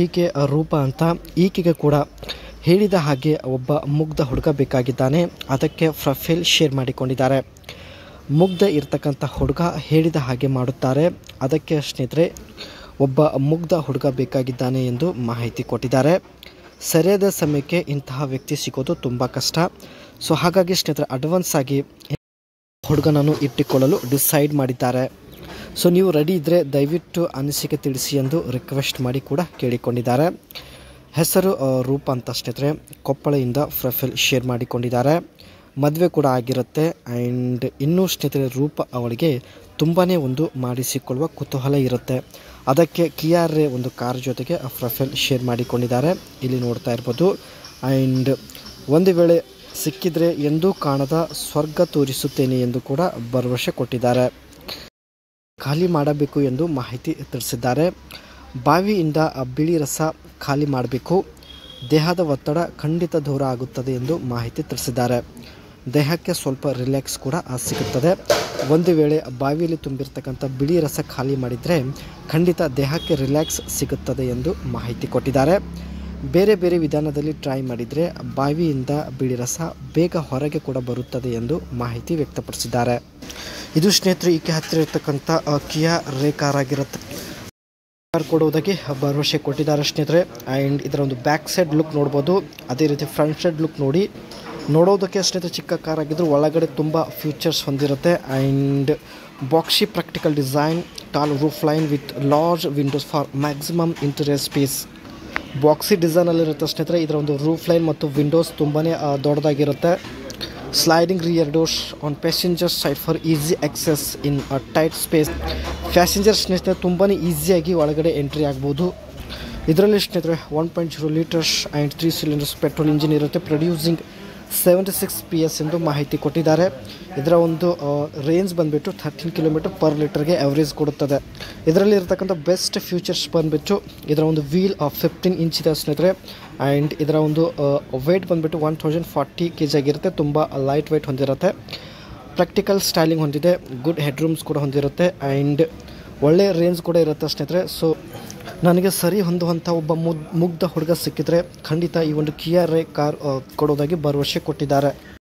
ಈಕೆ ರೂಪ ಅಂತ. ಈಕೆಗೆ ಕೂಡ ಹೇಳಿದ ಹಾಗೆ ಒಬ್ಬ ಮುಗ್ಧ ಹುಡುಗ ಬೇಕಾಗಿದ್ದಾನೆ. ಅದಕ್ಕೆ ಪ್ರೊಫೈಲ್ ಶೇರ್ ಮಾಡಿಕೊಂಡಿದ್ದಾರೆ. ಮುಗ್ಧ ಇರ್ತಕ್ಕಂಥ ಹುಡುಗ ಹೇಳಿದ ಹಾಗೆ ಮಾಡುತ್ತಾರೆ. ಅದಕ್ಕೆ ಸ್ನೇಹಿತರೆ ಒಬ್ಬ ಮುಗ್ಧ ಹುಡುಗ ಬೇಕಾಗಿದ್ದಾನೆ ಎಂದು ಮಾಹಿತಿ ಕೊಟ್ಟಿದ್ದಾರೆ. ಸರಿಯಾದ ಸಮಯಕ್ಕೆ ಇಂತಹ ವ್ಯಕ್ತಿ ಸಿಗೋದು ತುಂಬ ಕಷ್ಟ. ಸೊ ಹಾಗಾಗಿ ಸ್ನೇಹಿತರೆ ಅಡ್ವಾನ್ಸ್ ಆಗಿ ಹುಡುಗನನ್ನು ಇಟ್ಟುಕೊಳ್ಳಲು ಡಿಸೈಡ್ ಮಾಡಿದ್ದಾರೆ. ಸೊ ನೀವು ರೆಡಿ ಇದ್ದರೆ ದಯವಿಟ್ಟು ಅನಿಸಿಕೆ ತಿಳಿಸಿ ಎಂದು ರಿಕ್ವೆಸ್ಟ್ ಮಾಡಿ ಕೂಡ ಕೇಳಿಕೊಂಡಿದ್ದಾರೆ. ಹೆಸರು ರೂಪ ಅಂತ ಸ್ನೇಹಿತರೆ. ಕೊಪ್ಪಳದಿಂದ ಪ್ರೊಫೈಲ್ ಶೇರ್ ಮಾಡಿಕೊಂಡಿದ್ದಾರೆ. ಮದುವೆ ಕೂಡ ಆಗಿರುತ್ತೆ. ಆ್ಯಂಡ್ ಇನ್ನೂ ಸ್ನೇಹಿತರೆ ರೂಪ ಅವಳಿಗೆ ತುಂಬಾ ಒಂದು ಮಾಡಿಸಿಕೊಳ್ಳುವ ಕುತೂಹಲ ಇರುತ್ತೆ. ಅದಕ್ಕೆ ಕಿಯಾರೆ ಒಂದು ಕಾರ್ ಜೊತೆಗೆ ಪ್ರೊಫೈಲ್ ಶೇರ್ ಮಾಡಿಕೊಂಡಿದ್ದಾರೆ. ಇಲ್ಲಿ ನೋಡ್ತಾ ಇರ್ಬೋದು. ಆ್ಯಂಡ್ ಒಂದು ವೇಳೆ ಸಿಕ್ಕಿದರೆ ಎಂದೂ ಕಾಣದ ಸ್ವರ್ಗ ತೋರಿಸುತ್ತೇನೆ ಎಂದು ಕೂಡ ಭರವಸೆ ಕೊಟ್ಟಿದ್ದಾರೆ. ಖಾಲಿ ಮಾಡಬೇಕು ಎಂದು ಮಾಹಿತಿ ತಿಳಿಸಿದ್ದಾರೆ. ಬಾವಿಯಿಂದ ಬಿಳಿ ರಸ ಖಾಲಿ ಮಾಡಬೇಕು. ದೇಹದ ಒತ್ತಡ ಖಂಡಿತ ದೂರ ಆಗುತ್ತದೆ ಎಂದು ಮಾಹಿತಿ ತಿಳಿಸಿದ್ದಾರೆ. ದೇಹಕ್ಕೆ ಸ್ವಲ್ಪ ರಿಲ್ಯಾಕ್ಸ್ ಕೂಡ ಸಿಗುತ್ತದೆ. ಒಂದು ವೇಳೆ ಬಾವಿಯಲ್ಲಿ ತುಂಬಿರ್ತಕ್ಕಂಥ ಬಿಳಿ ರಸ ಖಾಲಿ ಮಾಡಿದರೆ ಖಂಡಿತ ದೇಹಕ್ಕೆ ರಿಲ್ಯಾಕ್ಸ್ ಸಿಗುತ್ತದೆ ಎಂದು ಮಾಹಿತಿ ಕೊಟ್ಟಿದ್ದಾರೆ. ಬೇರೆ ಬೇರೆ ವಿಧಾನದಲ್ಲಿ ಟ್ರೈ ಮಾಡಿದರೆ ಬಾವಿಯಿಂದ ಬಿಳಿ ರಸ ಬೇಗ ಹೊರಗೆ ಕೂಡ ಬರುತ್ತದೆ ಎಂದು ಮಾಹಿತಿ ವ್ಯಕ್ತಪಡಿಸಿದ್ದಾರೆ. ಇದು ಸ್ನೇಹಿತರು ಈಕೆ ಹತ್ತಿರ ಇರ್ತಕ್ಕಂಥ ಕಿಯಾ ರೇ ಕಾರ್ ಆಗಿರುತ್ತೆ. ಕಾರ್ ಕೊಡುವುದಕ್ಕೆ ಭರವಸೆ ಕೊಟ್ಟಿದ್ದಾರೆ ಸ್ನೇಹಿತರೆ. ಆ್ಯಂಡ್ ಇದರ ಒಂದು ಬ್ಯಾಕ್ ಸೈಡ್ ಲುಕ್ ನೋಡ್ಬೋದು. ಅದೇ ರೀತಿ ಫ್ರಂಟ್ ಸೈಡ್ ಲುಕ್ ನೋಡೋದಕ್ಕೆ ಸ್ನೇಹಿತರೆ ಚಿಕ್ಕ ಕಾರ್ ಆಗಿದ್ರು ಒಳಗಡೆ ತುಂಬ ಫ್ಯೂಚರ್ಸ್ ಹೊಂದಿರುತ್ತೆ. And boxy practical design, tall roof line with large windows for maximum interior space. Boxy ಡಿಸೈನಲ್ಲಿರುತ್ತೆ ಸ್ನೇಹಿತರೆ. ಇದರ ಒಂದು ರೂಫ್ ಲೈನ್ ಮತ್ತು ವಿಂಡೋಸ್ ತುಂಬಾ ದೊಡ್ಡದಾಗಿರುತ್ತೆ. Sliding rear doors on passenger side for easy access in a tight space. Passenger ಸ್ನೇಹಿತರೆ ತುಂಬಾ ಈಸಿಯಾಗಿ ಒಳಗಡೆ ಎಂಟ್ರಿ ಆಗ್ಬೋದು. ಇದರಲ್ಲಿ ಸ್ನೇಹಿತರೆ 1.0 litres and 3 cylinders petrol engine ಇರುತ್ತೆ. ಪ್ರೊಡ್ಯೂಸಿಂಗ್ 76 PS ಎಂದು ಮಾಹಿತಿ ಕೊಟ್ಟಿದ್ದಾರೆ. ಇದರ ಒಂದು ರೇಂಜ್ ಬಂದುಬಿಟ್ಟು 13 km/ಲೀಟರ್ಗೆ ಎವರೇಜ್ ಕೊಡುತ್ತದೆ. ಇದರಲ್ಲಿ ಇರತಕ್ಕಂಥ ಬೆಸ್ಟ್ ಫ್ಯೂಚರ್ಸ್ ಬಂದುಬಿಟ್ಟು ಇದರ ಒಂದು ವೀಲ್ 15 ಇಂಚ್ ಇದೆ ಸ್ನೇಹಿತರೆ. ಆ್ಯಂಡ್ ಇದರ ಒಂದು ವೆಯ್ಟ್ ಬಂದುಬಿಟ್ಟು 1040 kg ಆಗಿರುತ್ತೆ. ತುಂಬ ಲೈಟ್ ವೆಯ್ಟ್ ಹೊಂದಿರುತ್ತೆ. ಪ್ರಾಕ್ಟಿಕಲ್ ಸ್ಟೈಲಿಂಗ್ ಹೊಂದಿದೆ. ಗುಡ್ ಹೆಡ್ ರೂಮ್ಸ್ ಕೂಡ ಹೊಂದಿರುತ್ತೆ. ಆ್ಯಂಡ್ ಒಳ್ಳೆಯ ರೇಂಜ್ ಕೂಡ ಇರುತ್ತೆ ಸ್ನೇಹಿತರೆ. ಸೊ ನನಗೆ ಸರಿ ಹೊಂದುವಂಥ ಒಬ್ಬ ಮುಗ್ಧ ಹುಡುಗ ಸಿಕ್ಕಿದ್ರೆ ಖಂಡಿತ ಈ ಒಂದು ಕಿಯಾ ರೇ ಕಾರ್ ಕೊಡೋದಾಗಿ ಭರವಸೆ ಕೊಟ್ಟಿದ್ದಾರೆ.